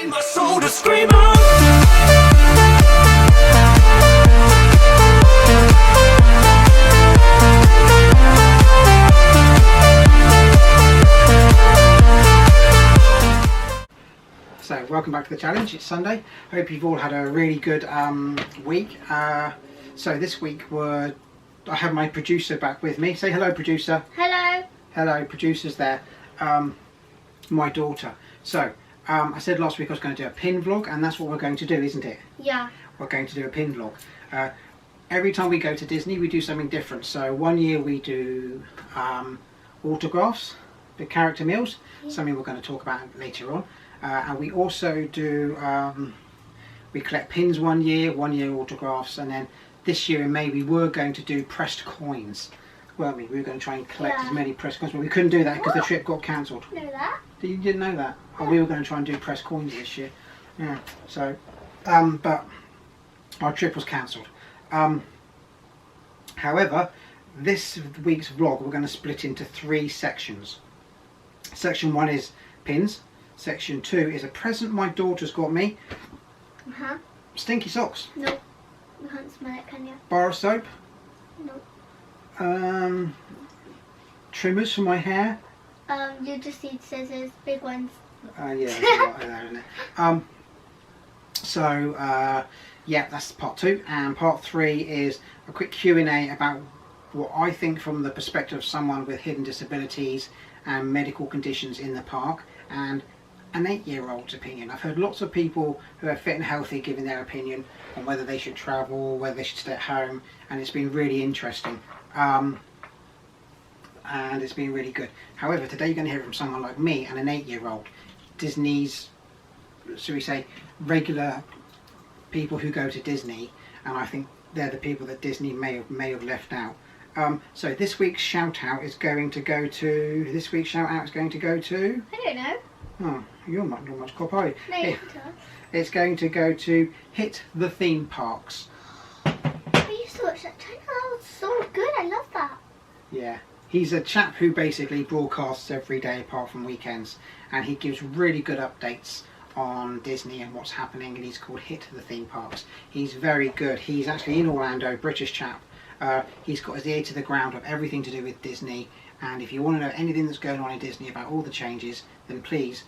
find my soul to scream out. So welcome back to the challenge. It's Sunday. Hope you've all had a really good week. So this week I have my producer back with me. Say hello, producer. Hello. Hello, producer's there. My daughter. So I said last week I was going to do a pin vlog, and that's what we're going to do, isn't it? Yeah. We're going to do a pin vlog. Every time we go to Disney we do something different. So one year we do autographs, the character meals, something we're going to talk about later on. And we also do, we collect pins one year autographs, and then this year in May we were going to do pressed coins, weren't we? We were going to try and collect as many pressed coins, but we couldn't do that because the trip got cancelled. Know that? You didn't know that? Oh, we were going to try and do pressed coins this year. Yeah, so, but our trip was cancelled. However, this week's vlog we're going to split into 3 sections. Section 1 is pins. Section 2 is a present my daughter's got me. Stinky socks. Nope. You can't smell it, can you? Bar of soap. Nope. Trimmers for my hair. You just need scissors, big ones. Yeah, there's a lot in there, isn't it? Yeah, that's part 2, and part 3 is a quick Q&A about what I think from the perspective of someone with hidden disabilities and medical conditions in the park, and an 8-year-old's opinion. I've heard lots of people who are fit and healthy giving their opinion on whether they should travel, whether they should stay at home, and it's been really interesting. And it's been really good. However, today you're going to hear from someone like me and an 8-year-old. Disney's, should we say, regular people who go to Disney, and I think they're the people that Disney may have left out. So this week's shout out is going to go to. I don't know. Oh, you're not much cop, are you? No, you It's going to go to Hit the Theme Parks. I used to watch that channel. That was so good. I love that. Yeah. He's a chap who basically broadcasts every day apart from weekends, and he gives really good updates on Disney and what's happening, and he's called Hit the Theme Parks. He's very good. He's actually in Orlando, British chap. He's got his ear to the ground of everything to do with Disney, and if you want to know anything that's going on in Disney about all the changes, then please,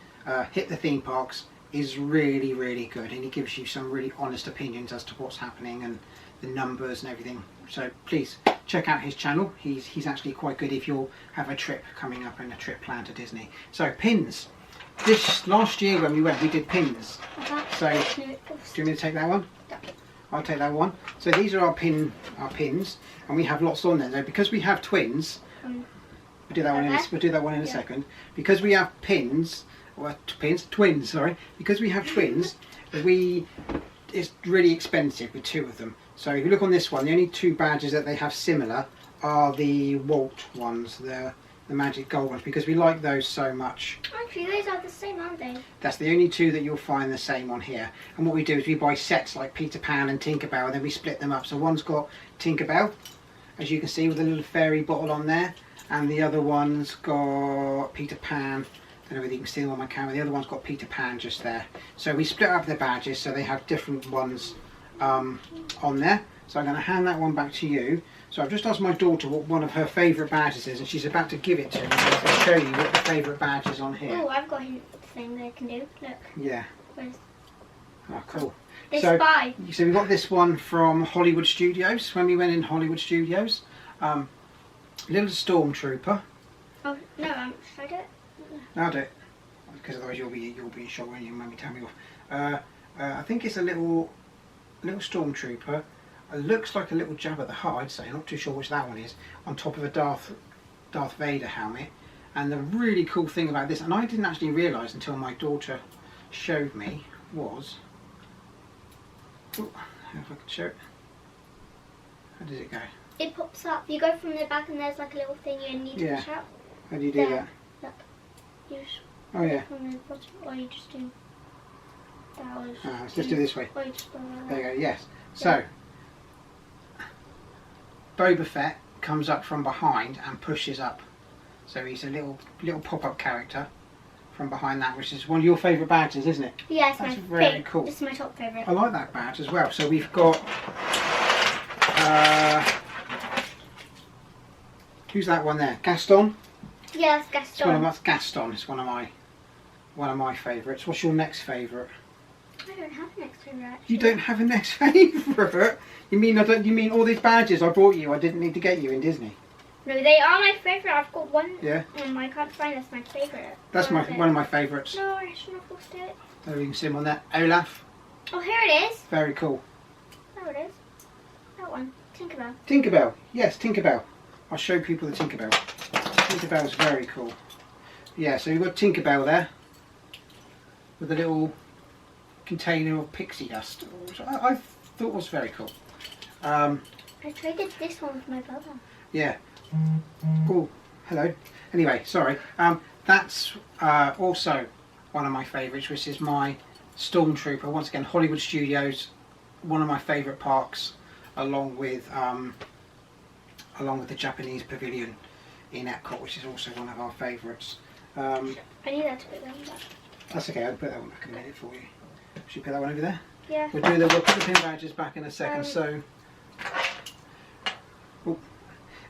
Hit the Theme Parks is really, really good, and he gives you some really honest opinions as to what's happening and the numbers and everything. So please check out his channel. He's actually quite good if you'll have a trip coming up and a trip planned to Disney. So pins. This last year when we went, we did pins. So do you want me to take that one? I'll take that one. So these are our pins, and we have lots on there. So because we have twins, we'll do that one in a second. Because we have twins. Sorry. Because we have twins, it's really expensive with 2 of them. So if you look on this one, the only 2 badges that they have similar are the Walt ones, the magic gold ones, because we like those so much. Actually, those are the same, aren't they? That's the only 2 that you'll find the same on here. And what we do is we buy sets like Peter Pan and Tinkerbell, and then we split them up. So one's got Tinkerbell, as you can see, with a little fairy bottle on there, and the other one's got Peter Pan. I don't know whether you can see them on my camera. The other one's got Peter Pan just there. So we split up their badges so they have different ones on there. So I'm going to hand that one back to you. So I've just asked my daughter what one of her favourite badges is, and she's about to give it to me. So I'll show you what the favourite badge is on here. Oh, I've got a thing they can do. Look. Yeah. Where's... Oh, cool. They So we got this one from Hollywood Studios, when we went in Hollywood Studios. Little Stormtrooper. Oh, no, should I do it? I'll do it. Because otherwise you'll be in shock when you maybe tell me off. I think it's a little Stormtrooper. It looks like a little Jabba the Hutt, I'd say. Not too sure which that one is. On top of a Darth Vader helmet. And the really cool thing about this, and I didn't actually realise until my daughter showed me, was... Ooh, if I could show it. How does it go? It pops up. You go from the back and there's like a little thing you need to push out. How do you do that? Look. You just from the bottom, or you just do... Let's just do it this way. Or you just go like there you go, yes. So, Boba Fett comes up from behind and pushes up. So he's a little pop-up character from behind that, which is one of your favourite badges, isn't it? Yeah, it's That's my very favourite. cool. This is my top favourite. I like that badge as well. So we've got who's that one there? Gaston. Yeah, it's It's one of Gaston. my, Gaston. It's one of my favourites. What's your next favourite? I don't have an next favourite. Actually. You don't have a next favourite? You mean You mean all these badges I brought you? I didn't need to get you in Disney. No, they are my favourite. I've got one. Yeah. I can't find that's my favourite. That's Where is it? one of my favourites. No, I shouldn't have lost it. There you can see him on there. Olaf. Oh, here it is. Very cool. There it is. That one. Tinkerbell. Tinkerbell. Yes, Tinkerbell. I'll show people the Tinkerbell. Tinkerbell's very cool. Yeah, so you've got Tinkerbell there with a little container of pixie dust, which I thought was very cool. I traded this one with my brother. Yeah. Oh, hello. Anyway, sorry. That's also one of my favourites, which is my Stormtrooper. Once again, Hollywood Studios, one of my favourite parks, along with the Japanese Pavilion in Epcot, which is also one of our favourites. I need that to put them back. That's okay. I'll put that one back in a minute for you. Should we put that one over there? Yeah. We'll put the pin badges back in a second. So. Oh.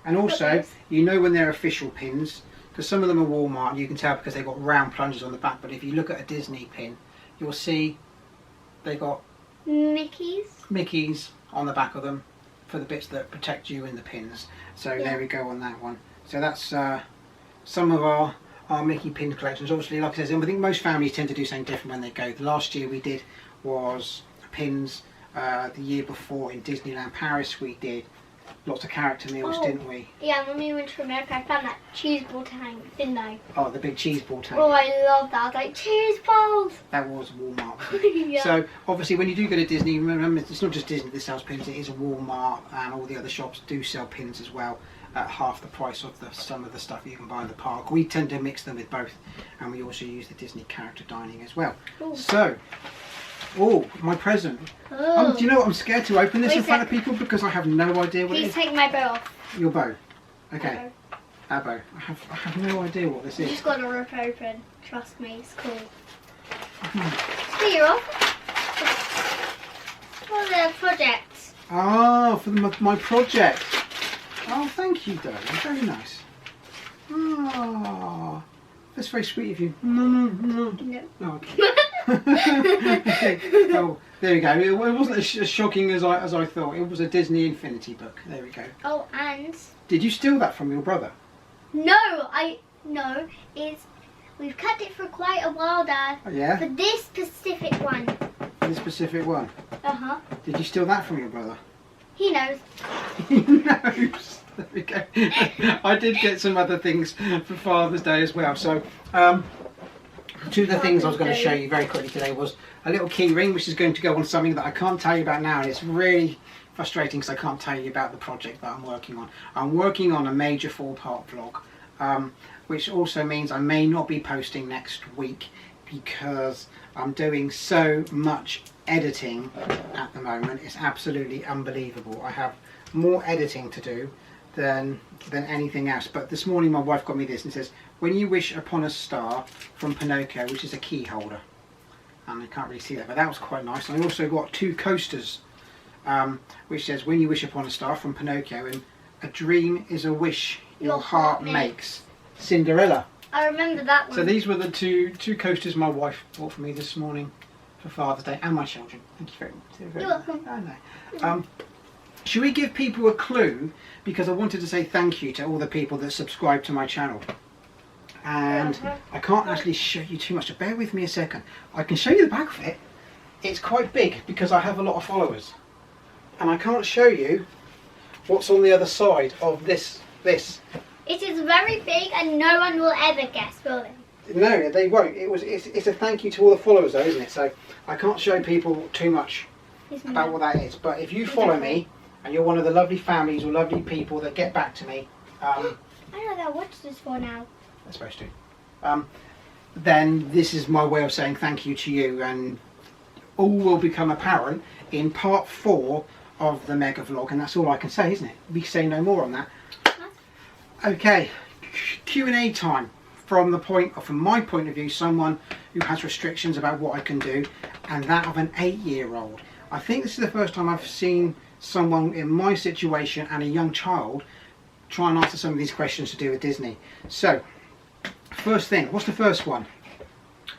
And also, you know when they're official pins, because some of them are Walmart, you can tell because they've got round plungers on the back, but if you look at a Disney pin, you'll see they've got Mickeys on the back of them for the bits that protect you in the pins. So Yeah. there we go on that one. So that's some of our Mickey pin collections. Obviously, like I said, I think most families tend to do something different when they go. The last year we did was pins. The year before in Disneyland Paris we did lots of character meals, didn't we? Yeah, when we went to America, I found that cheese ball tank, didn't I? Oh, the big cheese ball tank. Oh, I love that. I was like, cheese balls! That was Walmart. Yeah. So obviously when you do go to Disney, remember it's not just Disney that sells pins, it is Walmart, and all the other shops do sell pins as well at half the price of some of the stuff you can buy in the park. We tend to mix them with both, and we also use the Disney character dining as well. Ooh. So, my present. Oh. Do you know what? I'm scared to open this Wait in a front of people because I have no idea what it Please is. take my bow off. Your bow. Okay. My bow. Our bow. I have no idea what this You is. just got to rip open. Trust me, it's cool. Clear off. For the project. Ah, for my project. Oh, thank you, darling. Very nice. Ah, that's very sweet of you. No. No. Oh, okay. Okay. Oh, there we go. It wasn't as shocking as I thought. It was a Disney Infinity book. There we go. Oh, and Did you steal that from your brother? no, we've kept it for quite a while, Dad. Oh, yeah. For this specific one. This specific one. Uh-huh. Did you steal that from your brother? He knows. He knows. There we go. I did get some other things for Father's Day as well. So, two of the things I was going to show you very quickly today was a little key ring, which is going to go on something that I can't tell you about now, and it's really frustrating because I can't tell you about the project that I'm working on. I'm working on a major 4-part vlog, which also means I may not be posting next week because I'm doing so much editing at the moment. It's absolutely unbelievable. I have more editing to do than anything else. But this morning my wife got me this and says, "When you wish upon a star," from Pinocchio, which is a key holder. And I can't really see that, but that was quite nice. And I also got 2 coasters, which says, "When you wish upon a star," from Pinocchio, and "A dream is a wish your heart makes." Cinderella. I remember that one. So these were the two coasters my wife bought for me this morning for Father's Day, and my children. Thank you very much. You're welcome. Oh, no. Should we give people a clue? Because I wanted to say thank you to all the people that subscribe to my channel. And I can't actually show you too much, so bear with me a second. I can show you the back of it. It's quite big because I have a lot of followers. And I can't show you what's on the other side of this. It is very big and no one will ever guess, will they? No, they won't. It's a thank you to all the followers though, isn't it? So I can't show people too much about what that is. But if you follow me and you're one of the lovely families or lovely people that get back to me, I know what I watch this for now. they're supposed to, then this is my way of saying thank you to you, and all will become apparent in part 4 of the mega vlog, and that's all I can say, isn't it? We can say no more on that. Okay, Q&A time. from my point of view, someone who has restrictions about what I can do, and that of an 8-year-old. I think this is the first time I've seen someone in my situation and a young child try and answer some of these questions to do with Disney. So, first thing, what's the first one?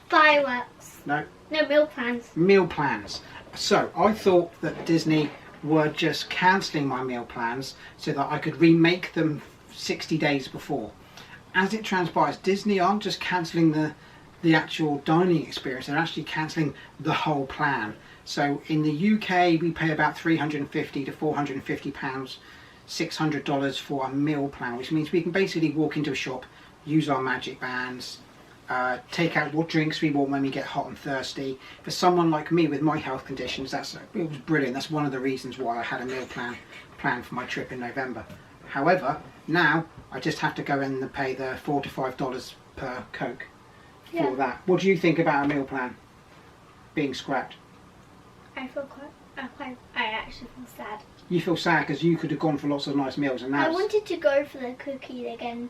Fireworks. No. No, meal plans. Meal plans. So, I thought that Disney were just cancelling my meal plans so that I could remake them 60 days before. As it transpires, Disney aren't just cancelling the actual dining experience, they're actually cancelling the whole plan. So in the UK we pay about £350 to £450, $600 for a meal plan, which means we can basically walk into a shop, use our magic bands, take out what drinks we want when we get hot and thirsty. For someone like me with my health conditions, it was brilliant. That's one of the reasons why I had a meal plan for my trip in November. However, now I just have to go in and pay the $4 to $5 per Coke for that. What do you think about a meal plan being scrapped? I actually feel sad. You feel sad because you could have gone for lots of nice meals, and now I wanted to go for the cookie again.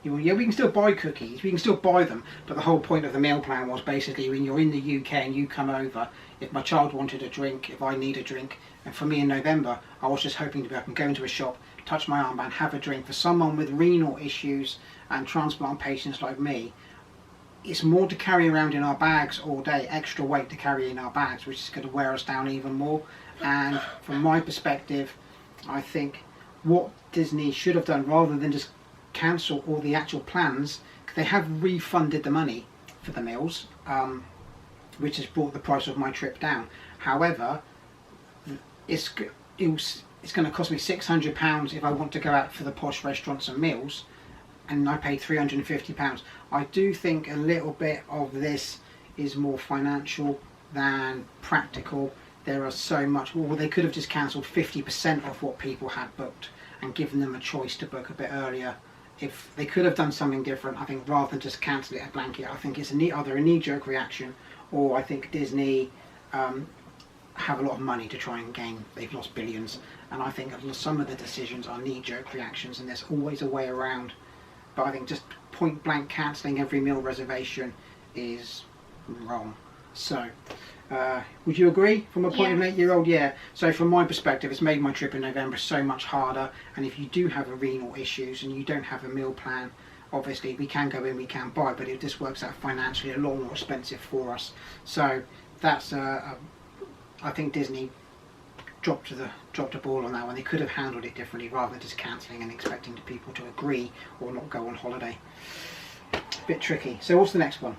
Yeah, we can still buy cookies, we can still buy them, but the whole point of the meal plan was basically when you're in the UK and you come over, if my child wanted a drink, if I need a drink, and for me in November, I was just hoping to be able to go into a shop, touch my armband, have a drink. For someone with renal issues and transplant patients like me, it's more to carry around in our bags all day, extra weight to carry in our bags, which is going to wear us down even more. And from my perspective, I think what Disney should have done, rather than just cancel all the actual plans, they have refunded the money for the meals, which has brought the price of my trip down. However, it's going to cost me £600 if I want to go out for the posh restaurants and meals, and I paid £350. I do think a little bit of this is more financial than practical. There are so much, well, they could have just cancelled 50% of what people had booked and given them a choice to book a bit earlier. If they could have done something different, I think, rather than just cancel it a blanket, I think it's either a knee-jerk reaction, or I think Disney have a lot of money to try and gain. They've lost billions, and I think some of the decisions are knee-jerk reactions, and there's always a way around. But I think just point-blank cancelling every meal reservation is wrong. So, would you agree from a point of an 8-year-old? Yeah. So from my perspective, it's made my trip in November so much harder. And if you do have a renal issues and you don't have a meal plan, obviously we can go in, we can buy, but it just works out financially a lot more expensive for us. So that's I think Disney dropped a ball on that one. They could have handled it differently rather than just cancelling and expecting people to agree or not go on holiday. Bit tricky. So what's the next one?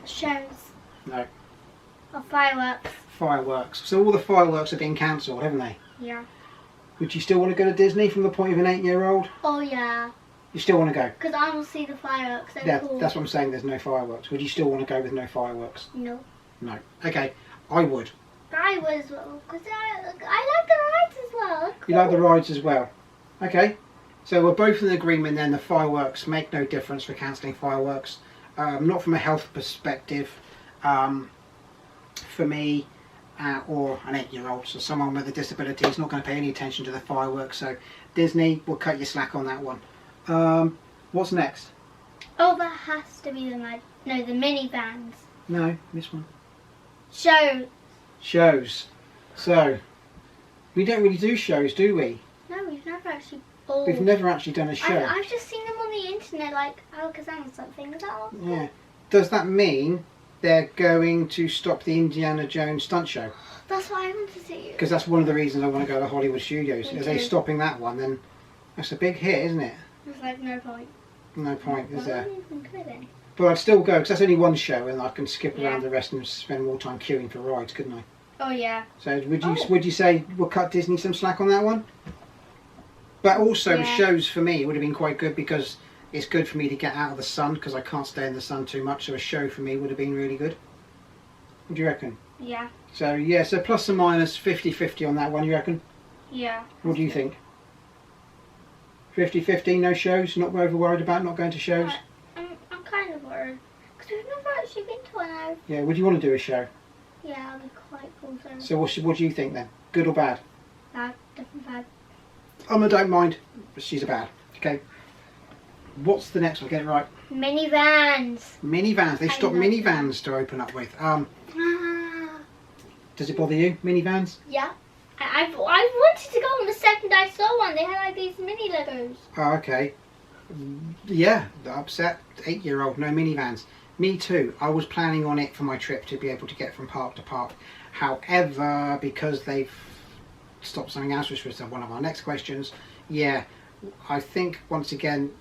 Shows. No. Or fireworks. Fireworks. So all the fireworks are being cancelled, haven't they? Yeah. Would you still want to go to Disney from the point of an 8-year-old? Oh yeah. You still want to go? Because I want to see the fireworks. They're Yeah, cool. that's what I'm saying, there's no fireworks. Would you still want to go with no fireworks? No. No. Okay, I would. I would as well. Because I like the rides as well. You like the rides as well? Okay. So we're both in agreement then, the fireworks make no difference for cancelling fireworks. Not from a health perspective. For me, or an 8-year-old, so someone with a disability is not going to pay any attention to the fireworks, so Disney will cut your slack on that one. What's next? Oh, that has to be the minivans. No, this one. Shows. Shows. So, we don't really do shows, do we? No, we've never actually bought. We've never actually done a show. I've just seen them on the internet, like Alakazam or something. Is that all? Yeah. Does that mean they're going to stop the Indiana Jones stunt show? That's what I want to see. Because that's one of the reasons I want to go to Hollywood Studios. Me If they're too. stopping that one, then that's a big hit, isn't it? There's like no point. No point, is there? I don't even go then. But I'd still go, because that's only one show, and I can skip Yeah. around the rest and spend more time queuing for rides, couldn't I? Oh yeah. So would you Oh. would you say we'll cut Disney some slack on that one? But also Yeah. shows for me would have been quite good, because it's good for me to get out of the sun, because I can't stay in the sun too much, so a show for me would have been really good. What do you reckon? Yeah. So yeah, so plus or minus 50-50 on that one, you reckon? Yeah. What do you think? 50-50, no shows, not over worried about not going to shows? I'm kind of worried. Because we've never actually been to one out. Yeah, would you want to do a show? Yeah, it'll be quite cool. So what do you think then? Good or bad? Bad, definitely bad. I don't mind, but she's a bad. Okay. What's the next one? Get it right. Minivans. Minivans. They've I stopped love minivans to open up with. Does it bother you, minivans? Yeah. I wanted to go on the second I saw one. They had like these mini Legos. Oh, okay. Yeah, the upset 8-year-old, no minivans. Me too. I was planning on it for my trip to be able to get from park to park. However, because they've stopped something else, which was one of our next questions, yeah, I think once again,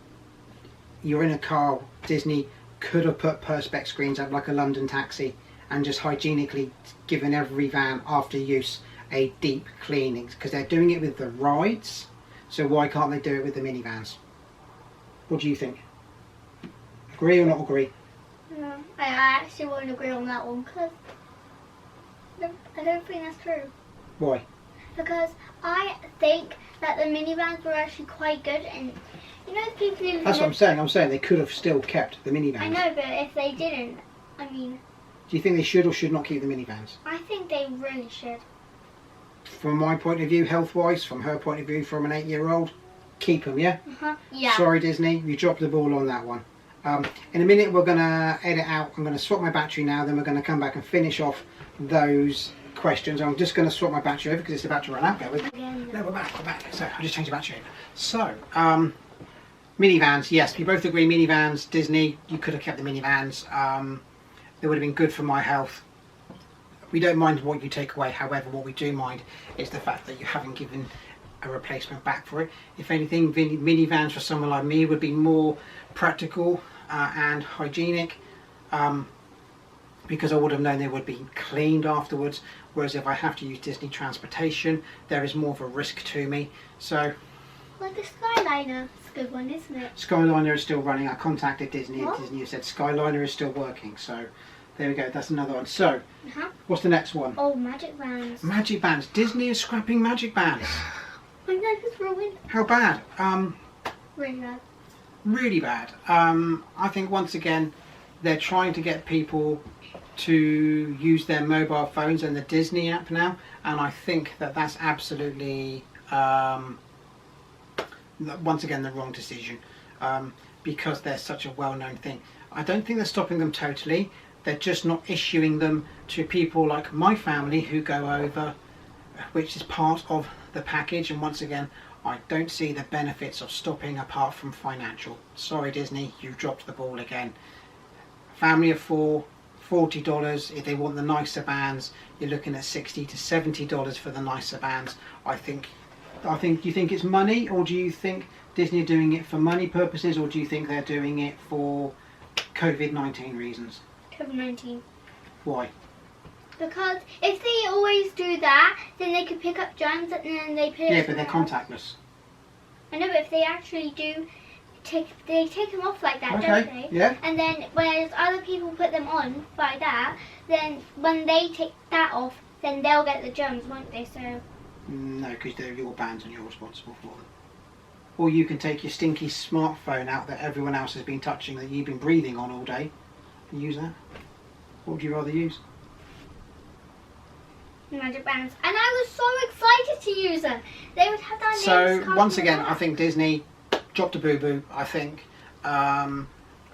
you're in a car, Disney could have put perspex screens up like a London taxi and just hygienically given every van after use a deep cleaning, because they're doing it with the rides, so why can't they do it with the minivans? What do you think? Agree or not agree? No, I actually won't agree on that one because I don't think that's true. Why? Because I think that the minivans were actually quite good, and you know the people who That's what I'm saying. I'm saying they could have still kept the minivans. I know, but if they didn't, I mean, Do you think they should or should not keep the minivans? I think they really should. From my point of view, health-wise, from her point of view, from an 8-year-old, keep them, yeah? Yeah. Sorry, Disney, you dropped the ball on that one. In a minute, we're going to edit out. I'm going to swap my battery now, then we're going to come back and finish off those questions. I'm just going to swap my battery over because it's about to run out. Bear with me. Again. No, we're back. So, I just changed the battery over. So, minivans, yes, we both agree minivans. Disney, you could have kept the minivans. They would have been good for my health. We don't mind what you take away, however, what we do mind is the fact that you haven't given a replacement back for it. If anything, minivans for someone like me would be more practical and hygienic, because I would have known they would be cleaned afterwards, whereas if I have to use Disney transportation, there is more of a risk to me. So, Like the Skyliner. It's a good one, isn't it? Skyliner is still running. I contacted Disney and What? Disney said Skyliner is still working, so there we go, that's another one. So, Uh-huh. what's the next one? Oh, Magic Bands. Magic bands. Disney is scrapping magic bands. My life is ruined. How bad? Really bad. Really bad. I think once again they're trying to get people to use their mobile phones and the Disney app now, and I think that that's absolutely once again the wrong decision, because they're such a well-known thing. I don't think they're stopping them totally. They're just not issuing them to people like my family who go over, which is part of the package. And once again, I don't see the benefits of stopping apart from financial. Sorry Disney, you've dropped the ball again. Family of 4, $40. If they want the nicer bands, you're looking at $60 to $70 for the nicer bands. Do you think it's money, or do you think Disney are doing it for money purposes, or do you think they're doing it for COVID-19 reasons? COVID-19. Why? Because if they always do that, then they could pick up germs and then they put it Yeah, but they're somewhere else. contactless. I know, but if they actually do, they take them off like that, Okay, don't they? yeah. And then whereas other people put them on like that, then when they take that off, then they'll get the germs, won't they? So No, because they're your bands and you're responsible for them. Or you can take your stinky smartphone out that everyone else has been touching, that you've been breathing on all day, and use that. What would you rather use? Magic Bands, and I was so excited to use them. They would have their names So carved once on the again, I back. think Disney dropped a boo-boo. I think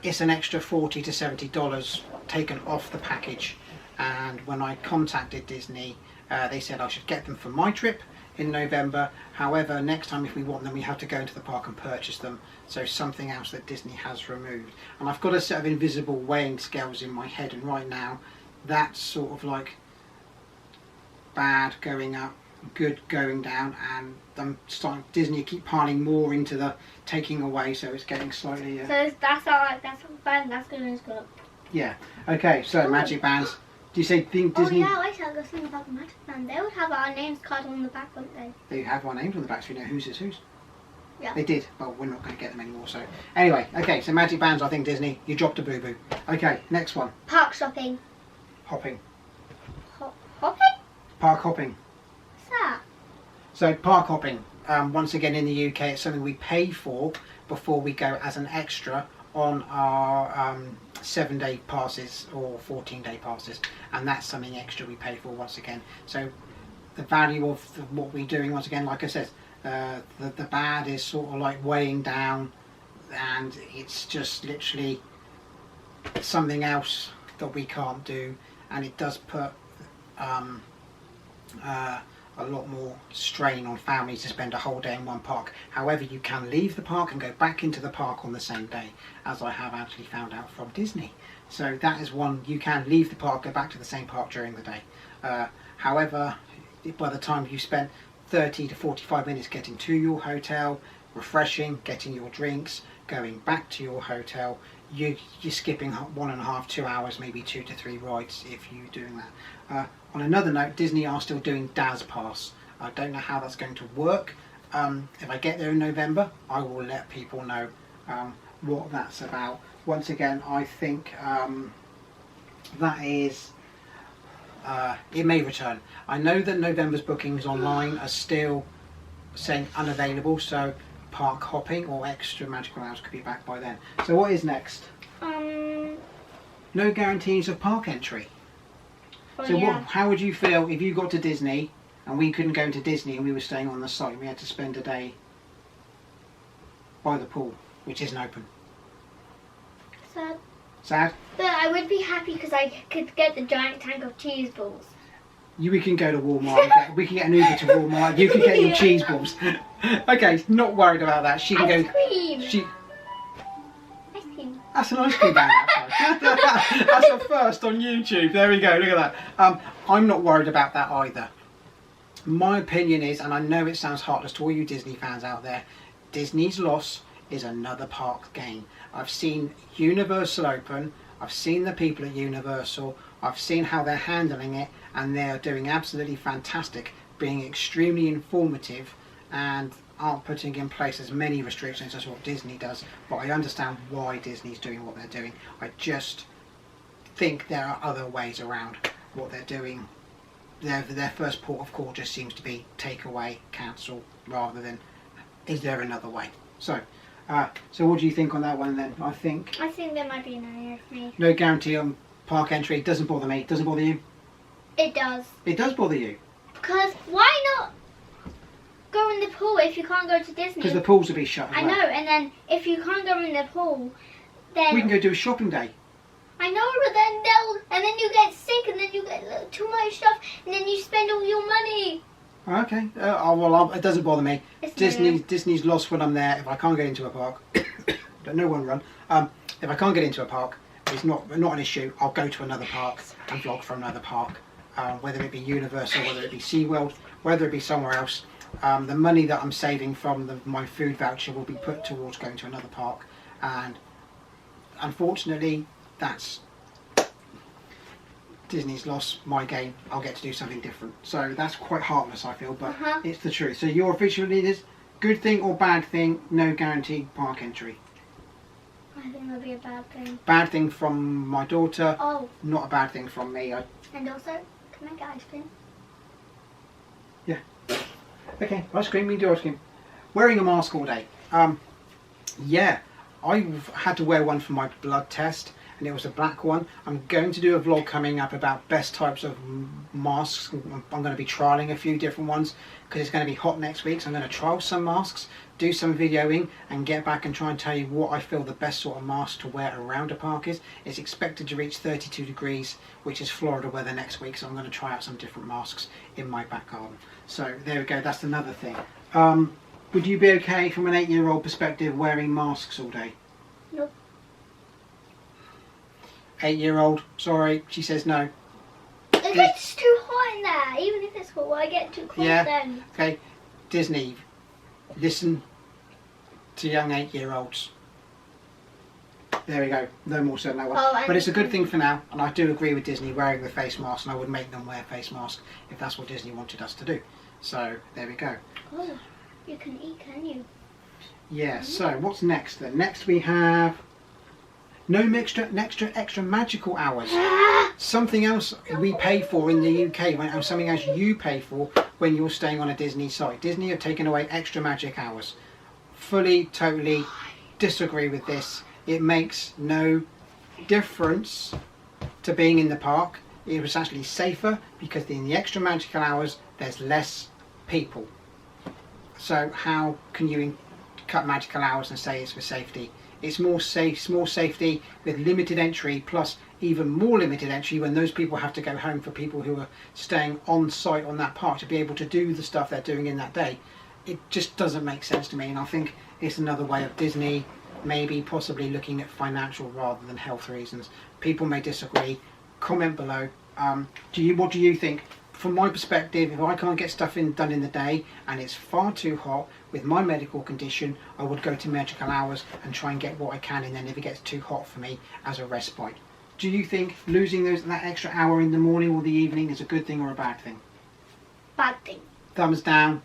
it's an extra $40 to $70 taken off the package. And when I contacted Disney, they said I should get them for my trip in November. However, next time if we want them, we have to go into the park and purchase them. So something else that Disney has removed. And I've got a set of invisible weighing scales in my head, and right now that's sort of like bad going up, good going down, and I'm starting Disney keep piling more into the taking away, so it's getting slightly So that's all right. That's not bad. That's good as good. yeah. Okay, so Oh. magic bands. Do you say think Disney? Oh yeah, wait, I'll go think about the Magic Band. They would have our names carved on the back, wouldn't they? They have our names on the back, so we know whose is whose. Yeah. They did, but we're not going to get them anymore. So anyway, okay, so magic bands. I think Disney, you dropped a boo boo. Okay, next one, Park shopping. hopping, Hopping? park hopping. What's that? So park hopping, once again in the UK, it's something we pay for before we go as an extra on our 7-day passes or 14-day passes, and that's something extra we pay for once again. So the value of what we're doing, once again, like I said, the bad is sort of like weighing down and it's just literally something else that we can't do, and it does put a lot more strain on families to spend a whole day in one park. However, you can leave the park and go back into the park on the same day, as I have actually found out from Disney. So that is one, you can leave the park, go back to the same park during the day. However, by the time you spent 30 to 45 minutes getting to your hotel, refreshing, getting your drinks, going back to your hotel, you're skipping 1.5, 2 hours, maybe 2 to 3 rides if you're doing that. On another note, Disney are still doing DAS Pass. I don't know how that's going to work. If I get there in November, I will let people know what that's about. Once again, I think that is, it may return. I know that November's bookings online are still saying unavailable, so park hopping or extra magical hours could be back by then. So what is next? No guarantees of park entry. Oh, So yeah. how would you feel if you got to Disney and we couldn't go into Disney and we were staying on the site and we had to spend a day by the pool, which isn't open? Sad. Sad? But I would be happy because I could get the giant tank of cheese balls. We can go to Walmart, we can get an Uber to Walmart, you can get your cheese balls. Okay, not worried about that. She can Ice go. cream. She, Ice cream. that's an ice cream van outside. That's a first on YouTube. There we go, look at that. I'm not worried about that either. My opinion is, and I know it sounds heartless to all you Disney fans out there, Disney's loss is another park gain. I've seen Universal open, I've seen the people at Universal, I've seen how they're handling it, and they're doing absolutely fantastic, being extremely informative and aren't putting in place as many restrictions as what Disney does. But I understand why Disney's doing what they're doing. I just think there are other ways around what they're doing. Their first port of call just seems to be take away, cancel, rather than is there another way. So what do you think on that one then? I think there might be an area for me. no guarantee on park entry. Doesn't bother me. Doesn't bother you? It does. It does bother you. Because why not go in the pool if you can't go to Disney? Because the pools will be shut as I well. know, and then if you can't go in the pool, then We can go do a shopping day. I know, but then you get sick, and then you get too much stuff, and then you spend all your money. Okay. It doesn't bother me. It's Disney's lost when I'm there. If I can't get into a park, don't know one run. If I can't get into a park, it's not an issue. I'll go to another park and vlog from another park, whether it be Universal, whether it be SeaWorld, whether it be somewhere else. The money that I'm saving from my food voucher will be put towards going to another park, and unfortunately, that's Disney's loss, my gain. I'll get to do something different. So that's quite heartless, I feel, but it's the truth. So your official leaders, good thing or bad thing, no guaranteed park entry. I think that'll be a bad thing. Bad thing from my daughter, Oh, not a bad thing from me. and also, can I get ice cream? Okay, ice cream, we do ice cream. Wearing a mask all day. Yeah, I've had to wear one for my blood test, and it was a black one. I'm going to do a vlog coming up about best types of masks. I'm going to be trialling a few different ones because it's going to be hot next week, so I'm going to trial some masks, do some videoing, and get back and try and tell you what I feel the best sort of mask to wear around a park is. It's expected to reach 32 degrees, which is Florida weather next week, so I'm going to try out some different masks in my back garden. So there we go, that's another thing. Would you be okay from an 8-year-old perspective wearing masks all day? Nope. 8-year-old, sorry, she says no. It gets too hot in there, even if it's cold. I get too cold Yeah. then. Okay, Disney, listen to young 8-year-olds. There we go, no more said, no one. Oh, But it's a good thing for now, and I do agree with Disney wearing the face mask, and I would make them wear face masks if that's what Disney wanted us to do. So there we go. Oh, you can eat, can you? Yeah, so what's next then? Next we have no extra magical hours. Something else we pay for in the UK, and something else you pay for when you're staying on a Disney site. Disney have taken away extra magic hours. Fully, totally disagree with this. It makes no difference to being in the park. It was actually safer because in the extra magical hours there's less people. So how can you cut magical hours and say it's for safety It's more safe, more safety with limited entry, plus even more limited entry when those people have to go home for people who are staying on site on that park to be able to do the stuff they're doing in that day. It just doesn't make sense to me, and I think it's another way of Disney maybe possibly looking at financial rather than health reasons. People may disagree. Comment below. What do you think? From my perspective, if I can't get stuff done in the day and it's far too hot with my medical condition, I would go to magical hours and try and get what I can, and then if it gets too hot for me, as a respite. Do you think losing that extra hour in the morning or the evening is a good thing or a bad thing? Bad thing. Thumbs down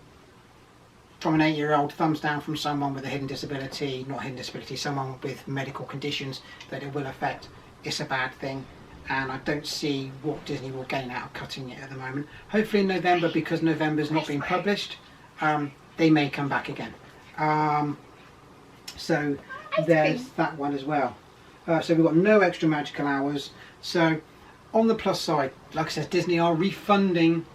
from an 8-year-old, thumbs down from someone with a hidden disability, not hidden disability, someone with medical conditions that it will affect. It's a bad thing, and I don't see what Disney will gain out of cutting it at the moment. Hopefully in November, because November's not been published, they may come back again. So there's that one as well. So we've got no extra magical hours. So on the plus side, like I said, Disney are refunding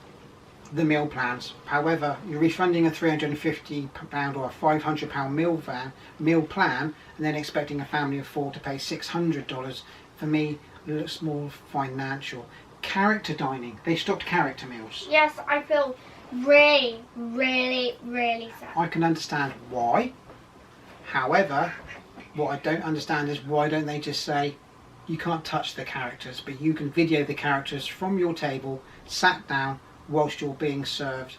the meal plans. However, you're refunding a £350 or a £500 meal plan, and then expecting a family of 4 to pay $600. For me, looks more financial. Character dining. They stopped character meals. Yes, I feel really, really, really sad. I can understand why. However, what I don't understand is why don't they just say you can't touch the characters, but you can video the characters from your table, sat down whilst you're being served,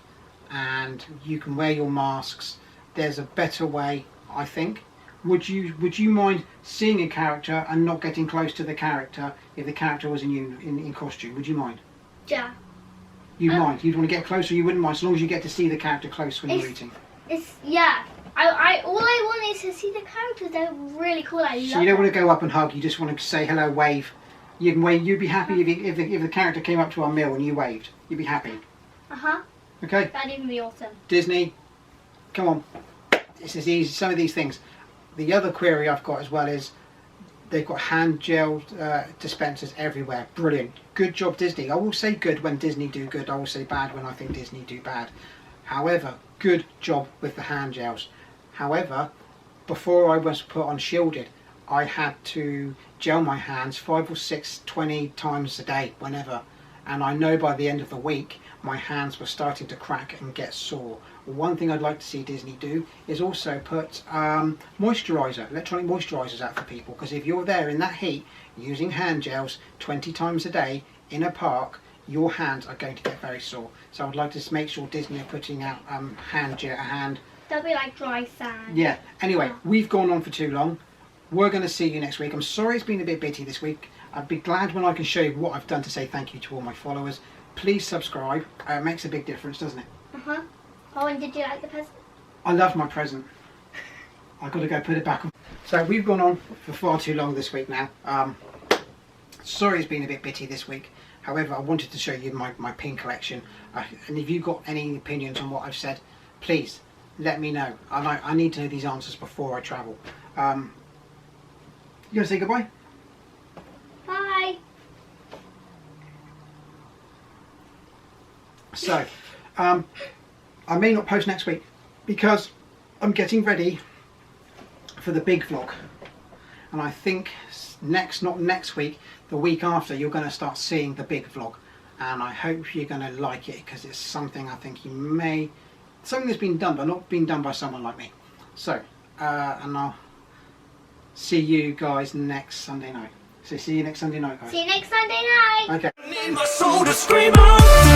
and you can wear your masks. There's a better way, I think. Would you mind seeing a character and not getting close to the character if the character was in costume? Would you mind? Yeah. You'd mind? You'd want to get closer, you wouldn't mind, as long as you get to see the character close when you're eating. Yeah. All I want is to see the characters. They're really cool. I love So you don't want to go up and hug, you just want to say hello, wave. You can wave. You'd be happy if the character came up to our meal and you waved. You'd be happy. Okay? That'd even be awesome. Disney, come on. This is easy. Some of these things. The other query I've got as well is they've got hand gel dispensers everywhere. Brilliant. Good job, Disney. I will say good when Disney do good. I will say bad when I think Disney do bad. However, good job with the hand gels. However, before I was put on shielded, I had to gel my hands 5 or 6, 20 times a day, whenever. And I know by the end of the week, my hands were starting to crack and get sore. One thing I'd like to see Disney do is also put moisturiser, electronic moisturisers out for people, because if you're there in that heat using hand gels 20 times a day in a park, your hands are going to get very sore. So I'd like to make sure Disney are putting out hand. They'll be like dry sand. Yeah. Anyway, we've gone on for too long. We're going to see you next week. I'm sorry it's been a bit bitty this week. I'd be glad when I can show you what I've done to say thank you to all my followers. Please subscribe. It makes a big difference, doesn't it? Oh, and did you like the present? I love my present. I've got to go put it back on. So we've gone on for far too long this week now. Sorry it's been a bit bitty this week. However, I wanted to show you my pin collection. And if you've got any opinions on what I've said, please let me know. I need to know these answers before I travel. You going to say goodbye? Bye. So, I may not post next week because I'm getting ready for the big vlog, and I think not next week, the week after, you're going to start seeing the big vlog, and I hope you're going to like it because it's something I think something that's been done but not been done by someone like me. So, and I'll see you guys next Sunday night. So see you next Sunday night, guys. See you next Sunday night. Okay. Need my soul to scream out.